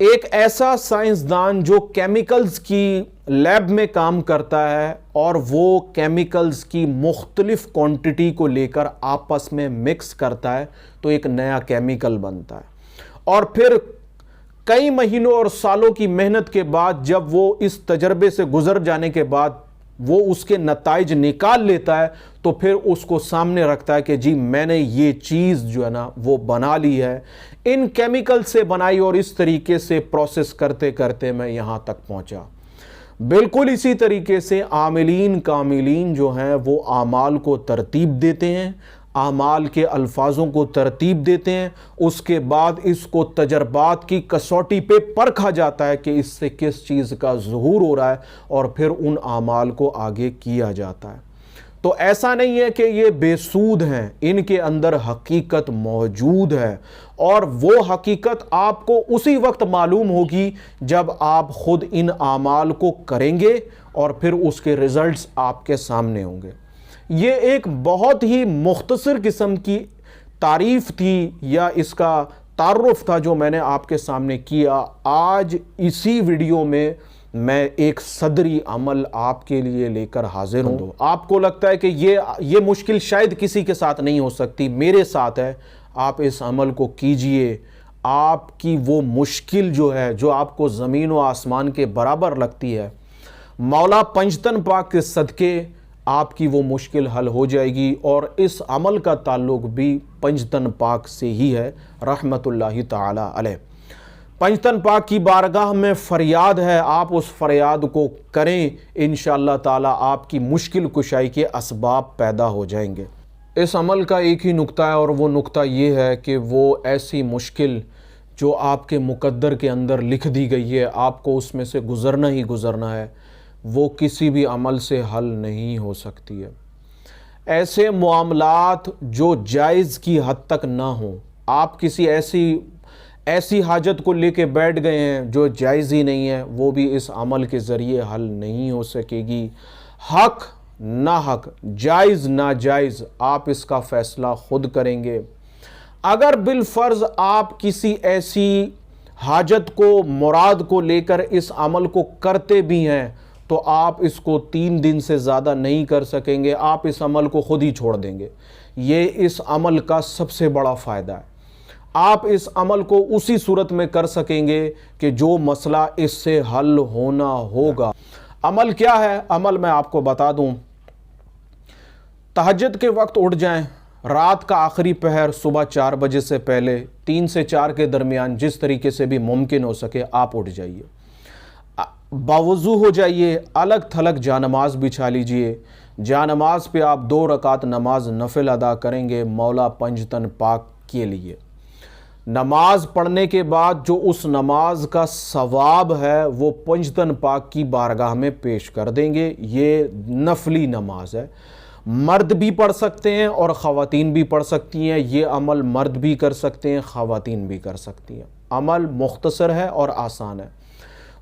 ایک ایسا سائنسدان جو کیمیکلز کی لیب میں کام کرتا ہے اور وہ کیمیکلز کی مختلف کوانٹٹی کو لے کر آپس میں مکس کرتا ہے تو ایک نیا کیمیکل بنتا ہے، اور پھر کئی مہینوں اور سالوں کی محنت کے بعد جب وہ اس تجربے سے گزر جانے کے بعد وہ اس کے نتائج نکال لیتا ہے تو پھر اس کو سامنے رکھتا ہے کہ جی میں نے یہ چیز جو ہے نا وہ بنا لی ہے، ان کیمیکل سے بنائی، اور اس طریقے سے پروسیس کرتے کرتے میں یہاں تک پہنچا۔ بالکل اسی طریقے سے عاملین کاملین جو ہیں وہ اعمال کو ترتیب دیتے ہیں، اعمال کے الفاظوں کو ترتیب دیتے ہیں، اس کے بعد اس کو تجربات کی کسوٹی پہ پرکھا جاتا ہے کہ اس سے کس چیز کا ظہور ہو رہا ہے، اور پھر ان اعمال کو آگے کیا جاتا ہے۔ تو ایسا نہیں ہے کہ یہ بے سود ہیں، ان کے اندر حقیقت موجود ہے، اور وہ حقیقت آپ کو اسی وقت معلوم ہوگی جب آپ خود ان اعمال کو کریں گے اور پھر اس کے ریزلٹس آپ کے سامنے ہوں گے۔ یہ ایک بہت ہی مختصر قسم کی تعریف تھی یا اس کا تعارف تھا جو میں نے آپ کے سامنے کیا۔ آج اسی ویڈیو میں میں ایک صدری عمل آپ کے لیے لے کر حاضر ہوں۔ آپ کو لگتا ہے کہ یہ مشکل شاید کسی کے ساتھ نہیں ہو سکتی، میرے ساتھ ہے، آپ اس عمل کو کیجئے۔ آپ کی وہ مشکل جو ہے جو آپ کو زمین و آسمان کے برابر لگتی ہے، مولا پنجتن پاک کے صدقے آپ کی وہ مشکل حل ہو جائے گی، اور اس عمل کا تعلق بھی پنجتن پاک سے ہی ہے رحمت اللہ تعالی علیہ۔ پنجتن پاک کی بارگاہ میں فریاد ہے، آپ اس فریاد کو کریں، انشاءاللہ تعالی آپ کی مشکل کشائی کے اسباب پیدا ہو جائیں گے۔ اس عمل کا ایک ہی نقطہ ہے، اور وہ نقطہ یہ ہے کہ وہ ایسی مشکل جو آپ کے مقدر کے اندر لکھ دی گئی ہے، آپ کو اس میں سے گزرنا ہی گزرنا ہے، وہ کسی بھی عمل سے حل نہیں ہو سکتی ہے۔ ایسے معاملات جو جائز کی حد تک نہ ہوں، آپ کسی ایسی حاجت کو لے کے بیٹھ گئے ہیں جو جائز ہی نہیں ہے، وہ بھی اس عمل کے ذریعے حل نہیں ہو سکے گی۔ حق نہ حق، جائز ناجائز، آپ اس کا فیصلہ خود کریں گے۔ اگر بالفرض آپ کسی ایسی حاجت کو مراد کو لے کر اس عمل کو کرتے بھی ہیں تو آپ اس کو 3 دن سے زیادہ نہیں کر سکیں گے، آپ اس عمل کو خود ہی چھوڑ دیں گے۔ یہ اس عمل کا سب سے بڑا فائدہ ہے۔ آپ اس عمل کو اسی صورت میں کر سکیں گے کہ جو مسئلہ اس سے حل ہونا ہوگا۔ عمل کیا ہے؟ عمل میں آپ کو بتا دوں، تہجد کے وقت اٹھ جائیں، رات کا آخری پہر صبح 4 بجے سے پہلے 3 سے 4 کے درمیان جس طریقے سے بھی ممکن ہو سکے آپ اٹھ جائیے، باوضو ہو جائیے، الگ تھلگ جانماز بچھا لیجئے، جانماز پہ آپ 2 رکعت نماز نفل ادا کریں گے مولا پنجتن پاک کے لیے۔ نماز پڑھنے کے بعد جو اس نماز کا ثواب ہے وہ پنجتن پاک کی بارگاہ میں پیش کر دیں گے۔ یہ نفلی نماز ہے، مرد بھی پڑھ سکتے ہیں اور خواتین بھی پڑھ سکتی ہیں، یہ عمل مرد بھی کر سکتے ہیں، خواتین بھی کر سکتی ہیں۔ عمل مختصر ہے اور آسان ہے۔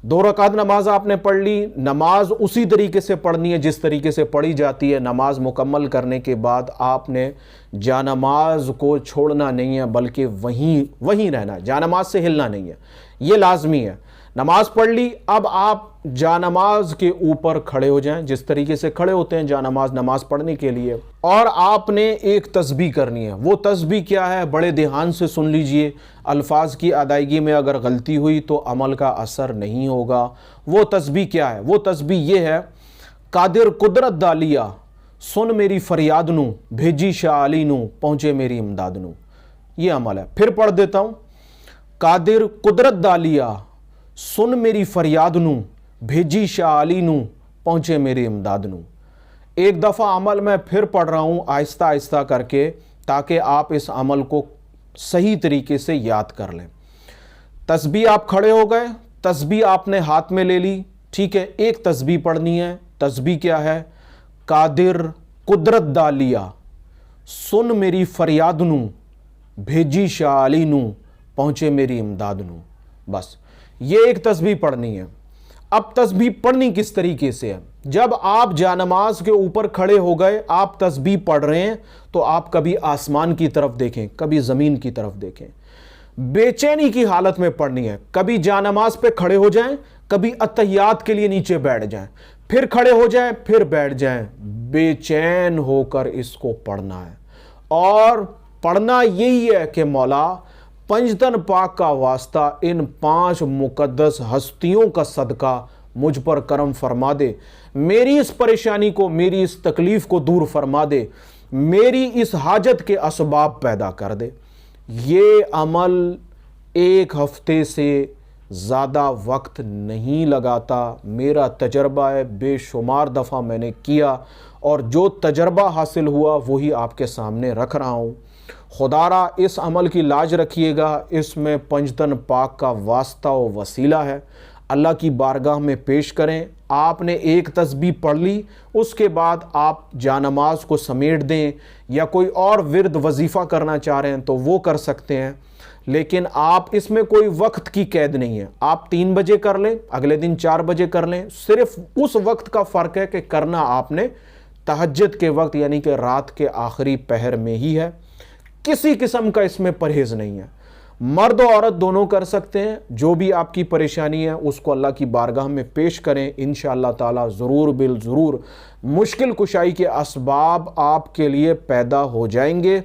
2 رکعت نماز آپ نے پڑھ لی، نماز اسی طریقے سے پڑھنی ہے جس طریقے سے پڑھی جاتی ہے۔ نماز مکمل کرنے کے بعد آپ نے جانماز کو چھوڑنا نہیں ہے بلکہ وہیں رہنا ہے، جانماز سے ہلنا نہیں ہے، یہ لازمی ہے۔ نماز پڑھ لی، اب آپ جانماز کے اوپر کھڑے ہو جائیں جس طریقے سے کھڑے ہوتے ہیں جانماز نماز پڑھنے کے لیے، اور آپ نے ایک تسبیح کرنی ہے۔ وہ تسبیح کیا ہے؟ بڑے دھیان سے سن لیجئے، الفاظ کی ادائیگی میں اگر غلطی ہوئی تو عمل کا اثر نہیں ہوگا۔ وہ تسبیح کیا ہے؟ وہ تسبیح یہ ہے، قادر قدرت دالیا سن میری فریاد نو، بھیجی شاہ علی نو، پہنچے میری امداد نو۔ یہ عمل ہے، پھر پڑھ دیتا ہوں، قادر قدرت دالیا سن میری فریاد نو، بھیجی شاہ علی نو، پہنچے میری امداد نو۔ ایک دفعہ عمل میں پھر پڑھ رہا ہوں آہستہ آہستہ کر کے تاکہ آپ اس عمل کو صحیح طریقے سے یاد کر لیں۔ تسبیح آپ کھڑے ہو گئے، تسبیح آپ نے ہاتھ میں لے لی، ٹھیک ہے، ایک تسبیح پڑھنی ہے۔ تسبیح کیا ہے؟ قادر قدرت دالیا سن میری فریاد نو، بھیجی شاہ علی نو، پہنچے میری امداد نو۔ بس یہ ایک تسبیح پڑھنی ہے۔ اب تسبیح پڑھنی کس طریقے سے ہے؟ جب آپ جانماز کے اوپر کھڑے ہو گئے، آپ تسبیح پڑھ رہے ہیں تو آپ کبھی آسمان کی طرف دیکھیں، کبھی زمین کی طرف دیکھیں۔ بے چینی کی حالت میں پڑھنی ہے. کبھی جانماز پہ کھڑے ہو جائیں, کبھی اتحیات کے لیے نیچے بیٹھ جائیں, پھر کھڑے ہو جائیں, پھر بیٹھ جائیں. بے چین ہو کر اس کو پڑھنا ہے. اور پڑھنا یہی ہے کہ مولا پنجتن پاک کا واسطہ ان 5 مقدس ہستیوں کا صدقہ مجھ پر کرم فرما دے, میری اس پریشانی کو, میری اس تکلیف کو دور فرما دے, میری اس حاجت کے اسباب پیدا کر دے. یہ عمل 1 ہفتے سے زیادہ وقت نہیں لگاتا. میرا تجربہ ہے, بے شمار دفعہ میں نے کیا, اور جو تجربہ حاصل ہوا وہی آپ کے سامنے رکھ رہا ہوں. خدارا اس عمل کی لاج رکھیے گا, اس میں پنجتن پاک کا واسطہ و وسیلہ ہے. اللہ کی بارگاہ میں پیش کریں. آپ نے ایک تسبیح پڑھ لی, اس کے بعد آپ جانماز کو سمیٹ دیں, یا کوئی اور ورد وظیفہ کرنا چاہ رہے ہیں تو وہ کر سکتے ہیں. لیکن آپ اس میں کوئی وقت کی قید نہیں ہے. آپ 3 بجے کر لیں, اگلے دن 4 بجے کر لیں. صرف اس وقت کا فرق ہے کہ کرنا آپ نے تہجد کے وقت یعنی کہ رات کے آخری پہر میں ہی ہے. کسی قسم کا اس میں پرہیز نہیں ہے. مرد و عورت دونوں کر سکتے ہیں. جو بھی آپ کی پریشانی ہے اس کو اللہ کی بارگاہ میں پیش کریں. انشاءاللہ تعالی ضرور بالضرور مشکل کشائی کے اسباب آپ کے لیے پیدا ہو جائیں گے.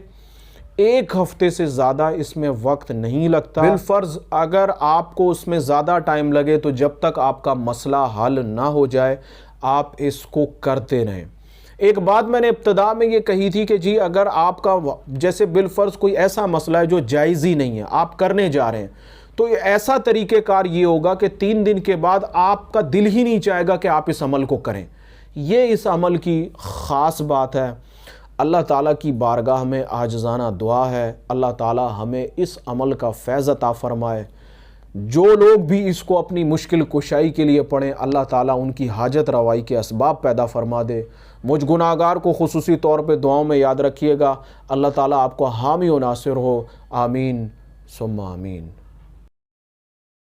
1 ہفتے سے زیادہ اس میں وقت نہیں لگتا. بالفرض اگر آپ کو اس میں زیادہ ٹائم لگے تو جب تک آپ کا مسئلہ حل نہ ہو جائے آپ اس کو کرتے رہیں. ایک بات میں نے ابتدا میں یہ کہی تھی کہ جی اگر آپ کا جیسے بالفرض کوئی ایسا مسئلہ ہے جو جائز ہی نہیں ہے, آپ کرنے جا رہے ہیں, تو ایسا طریقہ کار یہ ہوگا کہ 3 دن کے بعد آپ کا دل ہی نہیں چاہے گا کہ آپ اس عمل کو کریں. یہ اس عمل کی خاص بات ہے. اللہ تعالیٰ کی بارگاہ میں عاجزانہ دعا ہے, اللہ تعالیٰ ہمیں اس عمل کا فیض عطا فرمائے. جو لوگ بھی اس کو اپنی مشکل کشائی کے لیے پڑھیں, اللہ تعالیٰ ان کی حاجت روائی کے اسباب پیدا فرما دے. مجھ گناہگار کو خصوصی طور پہ دعاؤں میں یاد رکھیے گا. اللہ تعالیٰ آپ کو حامی و ناصر ہو. آمین ثم آمین.